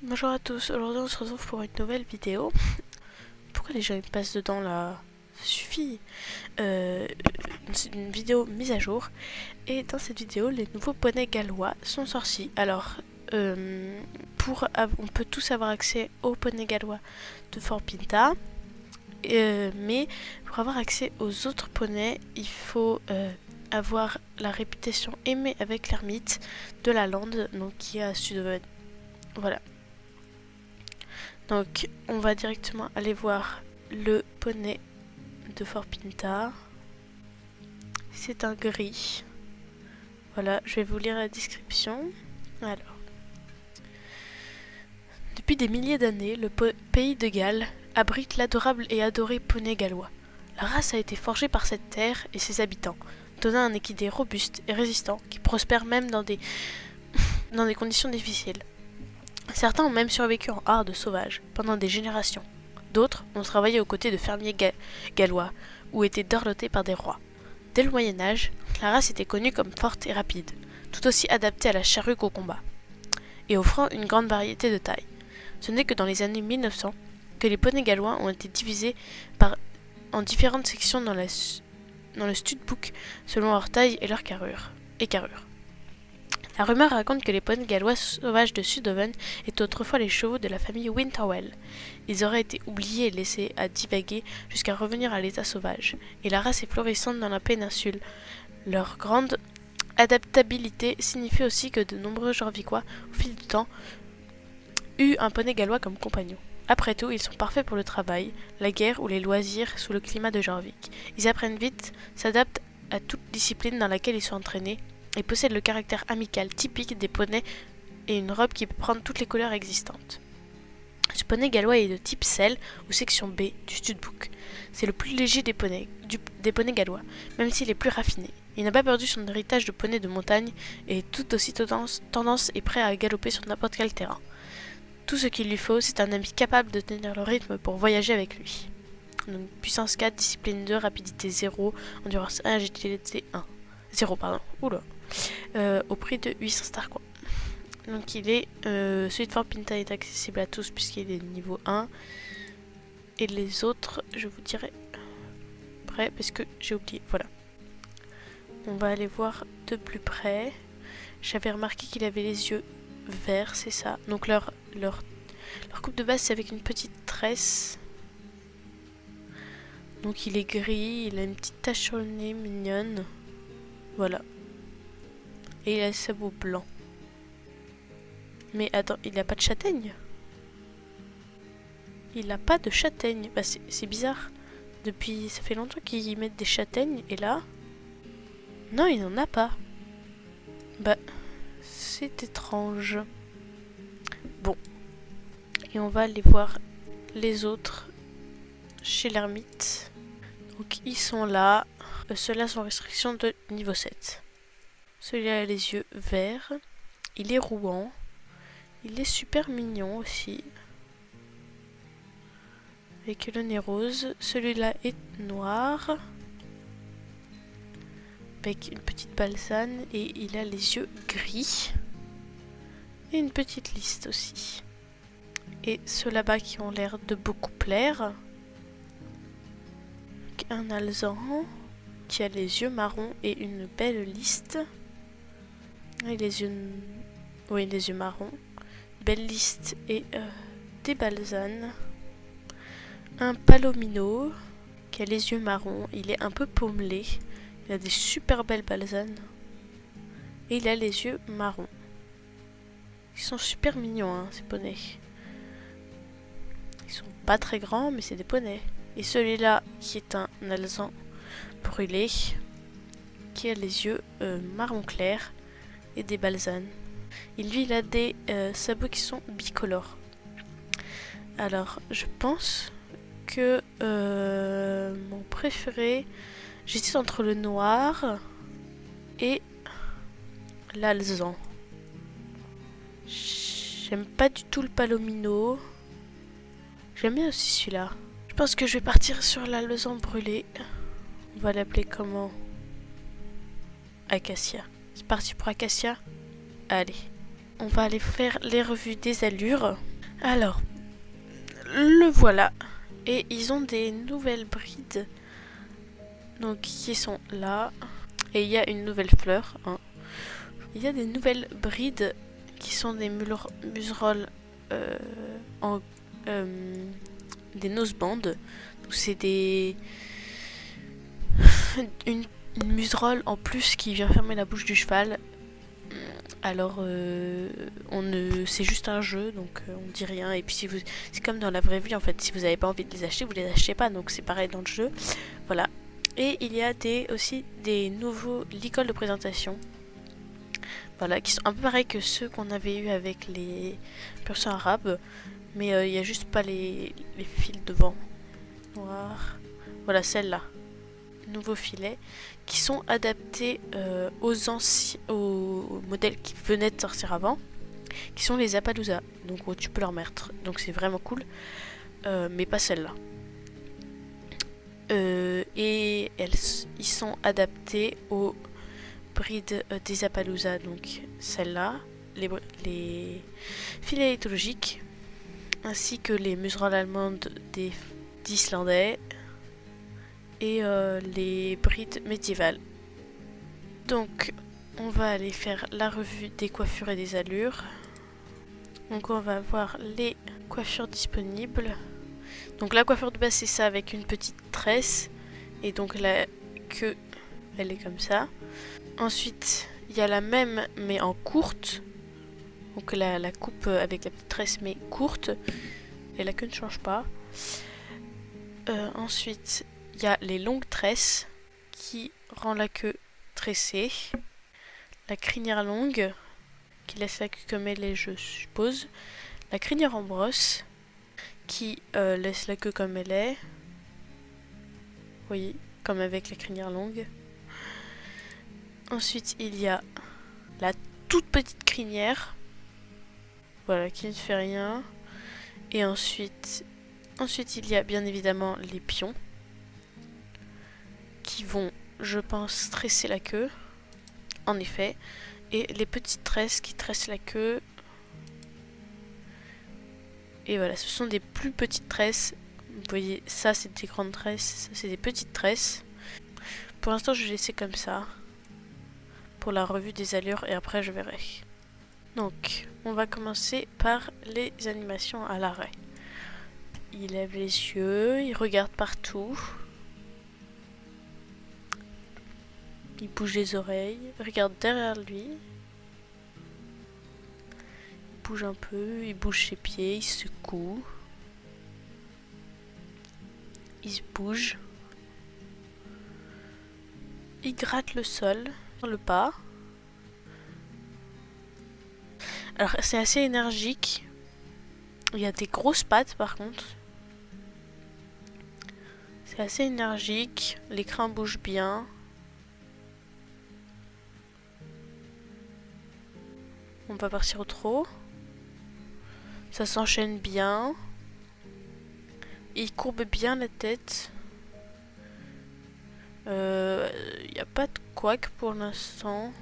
Bonjour à tous, aujourd'hui on se retrouve pour une nouvelle vidéo. Pourquoi les gens ils passent dedans là? Ça suffit. C'est une vidéo mise à jour. Et dans cette vidéo, les nouveaux poneys gallois sont sortis. Alors, on peut tous avoir accès aux poneys gallois de Fort Pinta. Mais pour avoir accès aux autres poneys, il faut avoir la réputation aimée avec l'ermite de la lande, donc qui est à Sudoven. Voilà. Donc, on va directement aller voir le poney de Fort Pinta. C'est un gris. Voilà, je vais vous lire la description. Alors, depuis des milliers d'années, le pays de Galles abrite l'adorable et adoré poney gallois. La race a été forgée par cette terre et ses habitants, donnant un équidé robuste et résistant qui prospère même dans des conditions difficiles. Certains ont même survécu en hardes sauvages pendant des générations. D'autres ont travaillé aux côtés de fermiers gallois ou étaient dorlotés par des rois. Dès le Moyen-Âge, la race était connue comme forte et rapide, tout aussi adaptée à la charrue qu'au combat, et offrant une grande variété de tailles. Ce n'est que dans les années 1900 que les poneys gallois ont été divisés en différentes sections dans le studbook selon leur taille et leur carrure. La rumeur raconte que les poneys gallois sauvages de Sudoven étaient autrefois les chevaux de la famille Winterwell. Ils auraient été oubliés et laissés à divaguer jusqu'à revenir à l'état sauvage, et la race est florissante dans la péninsule. Leur grande adaptabilité signifie aussi que de nombreux Jorviquois, au fil du temps, eurent un poney gallois comme compagnon. Après tout, ils sont parfaits pour le travail, la guerre ou les loisirs sous le climat de Jorvik. Ils apprennent vite, s'adaptent à toute discipline dans laquelle ils sont entraînés, et possède le caractère amical typique des poneys et une robe qui peut prendre toutes les couleurs existantes. Ce poney gallois est de type sel ou section B du studbook. C'est le plus léger des poneys gallois, même s'il est plus raffiné. Il n'a pas perdu son héritage de poney de montagne et est tout aussi tendance et prêt à galoper sur n'importe quel terrain. Tout ce qu'il lui faut, c'est un ami capable de tenir le rythme pour voyager avec lui. Donc, puissance 4, discipline 2, rapidité 0, endurance 1, agilité 1. 0, pardon. Oula. Au prix de 800 stars quoi. Donc celui de Fort Pinta est accessible à tous puisqu'il est niveau 1. Et les autres, je vous dirai après parce que j'ai oublié. Voilà. On va aller voir de plus près. J'avais remarqué qu'il avait les yeux verts, c'est ça. Donc leur coupe de base c'est avec une petite tresse. Donc il est gris, il a une petite tache sur le nez mignonne. Voilà. Et il a le sabot blanc. Mais attends, il n'a pas de châtaigne? Il n'a pas de châtaigne. Bah c'est bizarre. Ça fait longtemps qu'ils mettent des châtaignes et là... Non, il n'en a pas. Bah, c'est étrange. Bon. Et on va aller voir les autres chez l'ermite. Donc ils sont là. Ceux-là sont restrictions de niveau 7. Celui-là a les yeux verts. Il est rouant. Il est super mignon aussi. Avec le nez rose. Celui-là est noir. Avec une petite balsane. Et il a les yeux gris. Et une petite liste aussi. Et ceux là-bas qui ont l'air de beaucoup plaire. Un alezan qui a les yeux marrons et une belle liste. Et les yeux marrons. Belle liste et des balsanes. Un palomino qui a les yeux marrons. Il est un peu pommelé. Il a des super belles balsanes. Et il a les yeux marrons. Ils sont super mignons, hein, ces poneys. Ils sont pas très grands, mais c'est des poneys. Et celui-là qui est un alezan brûlé. Qui a les yeux marron clair. Et des balsanes. Il a des sabots qui sont bicolores. Alors, je pense que mon préféré, j'hésite entre le noir et l'alezan. J'aime pas du tout le palomino. J'aime bien aussi celui-là. Je pense que je vais partir sur l'alezan brûlé. On va l'appeler comment? Acacia. C'est parti pour Acacia. Allez. On va aller faire les revues des allures. Alors, le voilà. Et ils ont des nouvelles brides. Donc, qui sont là. Et il y a une nouvelle fleur. Hein. Il y a des nouvelles brides qui sont des muserolles en des nosebands. Donc c'est une muserolle en plus qui vient fermer la bouche du cheval. Alors c'est juste un jeu, donc on dit rien. Et puis c'est comme dans la vraie vie en fait. Si vous n'avez pas envie de les acheter, vous les achetez pas. Donc c'est pareil dans le jeu. Voilà. Et il y a aussi des nouveaux licols de présentation. Voilà, qui sont un peu pareils que ceux qu'on avait eu avec les persans arabes. Mais il n'y a juste pas les fils devant. Noir. Voilà, celle-là. Nouveaux filets. Qui sont adaptés aux modèles qui venaient de sortir avant. Qui sont les Appaloosa. Donc tu peux leur mettre. Donc c'est vraiment cool. Mais pas celle-là. Et ils sont adaptés aux brides des Appaloosa. Donc celle-là. Les filets éthologiques. Ainsi que les muserolles allemandes d'Islandais et les brides médiévales. Donc, on va aller faire la revue des coiffures et des allures. Donc, on va voir les coiffures disponibles. Donc, la coiffure de base, c'est ça avec une petite tresse. Et donc, la queue, elle est comme ça. Ensuite, il y a la même, mais en courte. Donc, la coupe avec la petite tresse, mais courte. Et la queue ne change pas. Ensuite, il y a les longues tresses qui rend la queue tressée. La crinière longue qui laisse la queue comme elle est, je suppose. La crinière en brosse qui laisse la queue comme elle est. Vous voyez, comme avec la crinière longue. Ensuite, il y a la toute petite crinière. Voilà, qui ne fait rien. Et ensuite, il y a bien évidemment les pions qui vont, je pense, stresser la queue. En effet. Et les petites tresses qui tressent la queue. Et voilà, ce sont des plus petites tresses. Vous voyez, ça c'est des grandes tresses, ça c'est des petites tresses. Pour l'instant, je vais laisser comme ça. Pour la revue des allures et après je verrai. Donc, on va commencer par les animations à l'arrêt. Il lève les yeux, il regarde partout. Il bouge les oreilles, il regarde derrière lui. Il bouge un peu, il bouge ses pieds, il secoue. Il se bouge. Il gratte le sol, le pas. Alors c'est assez énergique. Il y a des grosses pattes par contre. C'est assez énergique. Les crins bougent bien. On va partir au trot. Ça s'enchaîne bien. Il courbe bien la tête. Il n'y a pas de couac pour l'instant.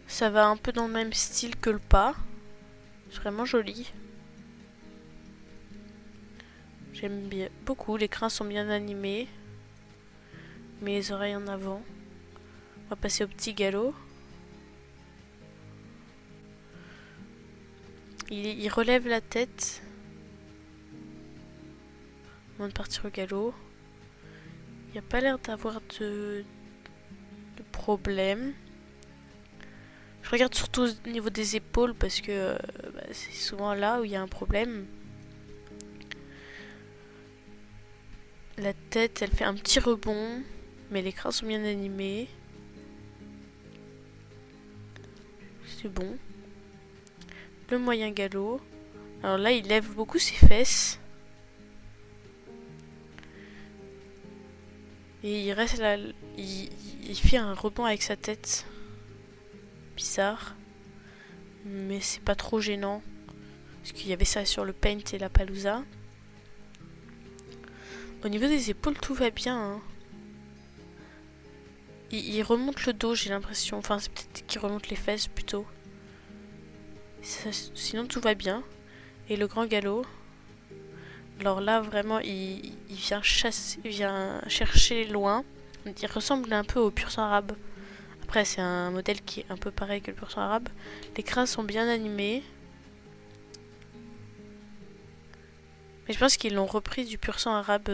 Ça va un peu dans le même style que le pas. C'est vraiment joli. J'aime bien beaucoup. Les crins sont bien animés. Mais les oreilles en avant. On va passer au petit galop. Il relève la tête. Avant de partir au galop. Il n'y a pas l'air d'avoir de problème. Je regarde surtout au niveau des épaules parce que c'est souvent là où il y a un problème. La tête, elle fait un petit rebond, mais les crins sont bien animés. C'est bon. Le moyen galop. Alors là, il lève beaucoup ses fesses. Et il reste là. Il fait un rebond avec sa tête. Bizarre. Mais c'est pas trop gênant. Parce qu'il y avait ça sur le Paint et la Palooza. Au niveau des épaules, tout va bien. Hein. Il remonte le dos, j'ai l'impression. Enfin, c'est peut-être qu'il remonte les fesses plutôt. Sinon tout va bien. Et le grand galop, alors là vraiment il vient chasser, il vient chercher loin. Il ressemble un peu au pur sang arabe. Après c'est un modèle qui est un peu pareil que le pur sang arabe. Les crins sont bien animés. Mais je pense qu'ils l'ont repris du pur sang arabe,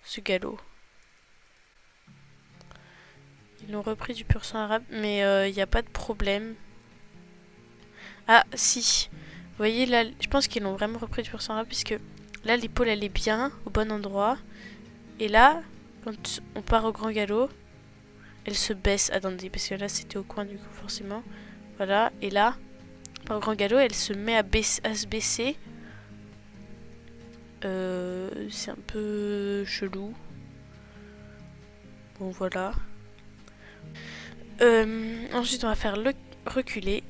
ce galop. Ils l'ont repris du pur sang arabe, mais il n'y a pas de problème. Ah si, vous voyez là, je pense qu'ils l'ont vraiment repris du pur sang arabe, puisque là l'épaule elle est bien au bon endroit. Et là, quand on part au grand galop, elle se baisse. Attendez, parce que là c'était au coin du coup forcément. Voilà, et là, au grand galop, elle se met à se baisser. C'est un peu chelou. Bon voilà. Ensuite on va faire le reculer.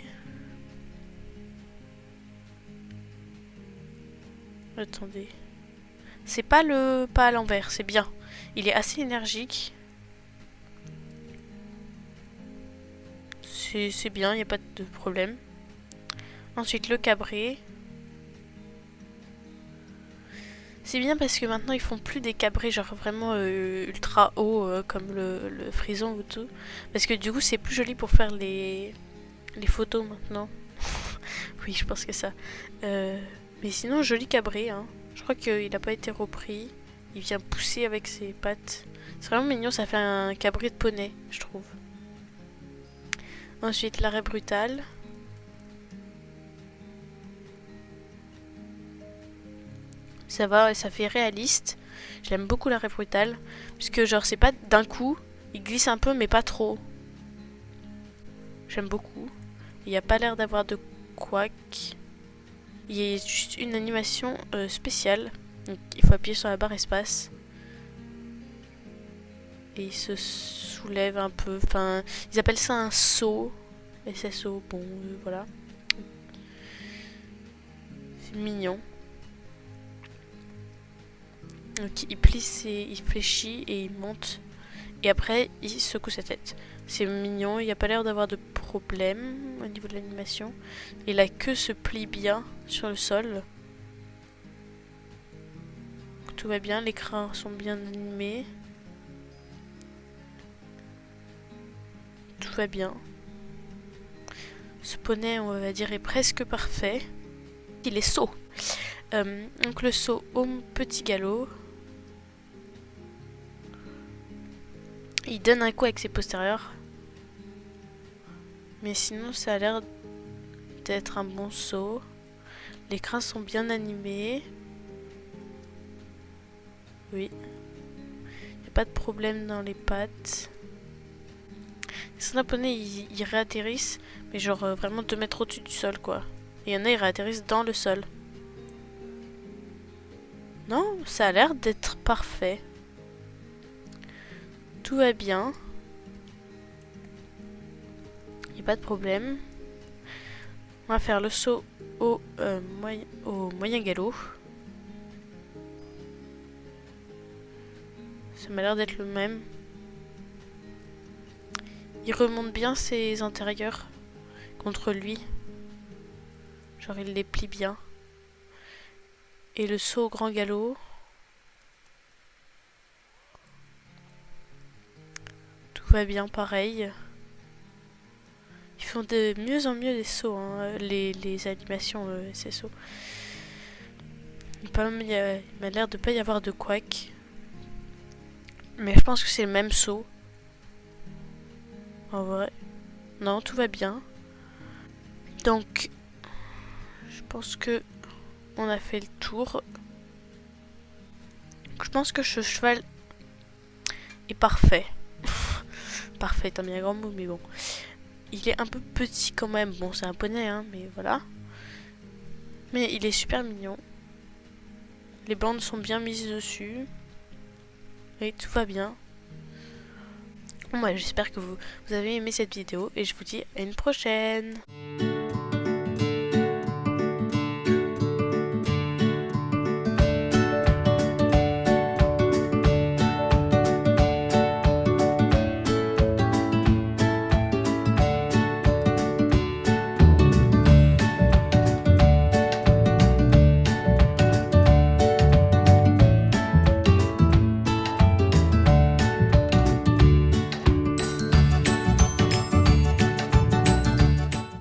Attendez. C'est pas le pas à l'envers, c'est bien. Il est assez énergique. C'est bien, il n'y a pas de problème. Ensuite le cabré. C'est bien parce que maintenant ils font plus des cabrés genre vraiment ultra haut comme le frison ou tout. Parce que du coup c'est plus joli pour faire les photos maintenant. Oui, je pense que ça. Mais sinon joli cabré, hein. Je crois qu'il n'a pas été repris. Il vient pousser avec ses pattes. C'est vraiment mignon, ça fait un cabré de poney, je trouve. Ensuite l'arrêt brutal. Ça va, ça fait réaliste. J'aime beaucoup l'arrêt brutal. Puisque genre c'est pas d'un coup. Il glisse un peu mais pas trop. J'aime beaucoup. Il n'y a pas l'air d'avoir de couac. Il y a juste une animation spéciale. Donc il faut appuyer sur la barre espace. Et il se soulève un peu. Enfin, ils appellent ça un saut. SSO, bon, voilà. C'est mignon. Donc il plie, il fléchit et il monte. Et après, il secoue sa tête. C'est mignon, il n'y a pas l'air d'avoir de problème au niveau de l'animation. Et la queue se plie bien sur le sol. Tout va bien, les crins sont bien animés. Tout va bien. Ce poney, on va dire, est presque parfait. Il est saut. Donc le saut au petit galop. Il donne un coup avec ses postérieurs. Mais sinon, ça a l'air d'être un bon saut. Les crins sont bien animés. Oui. Il n'y a pas de problème dans les pattes. Certains poneys, ils réatterrissent, mais genre vraiment 2 mètres au-dessus du sol, quoi. Et il y en a, ils réatterrissent dans le sol. Non, ça a l'air d'être parfait. Tout va bien. Il n'y a pas de problème. On va faire le saut au moyen galop. Ça m'a l'air d'être le même. Il remonte bien ses antérieurs contre lui. Genre il les plie bien. Et le saut au grand galop. Tout va bien pareil. Ils font de mieux en mieux des sauts, hein, les animations SSO. Il m'a l'air de pas y avoir de couac. Mais je pense que c'est le même saut. En vrai. Non, tout va bien. Donc, je pense que on a fait le tour. Je pense que ce cheval est parfait. Parfait, t'as mis un grand mot, mais bon. Il est un peu petit quand même. Bon, c'est un poney, hein, mais voilà. Mais il est super mignon. Les bandes sont bien mises dessus. Et tout va bien. Bon, bah, j'espère que vous avez aimé cette vidéo. Et je vous dis à une prochaine.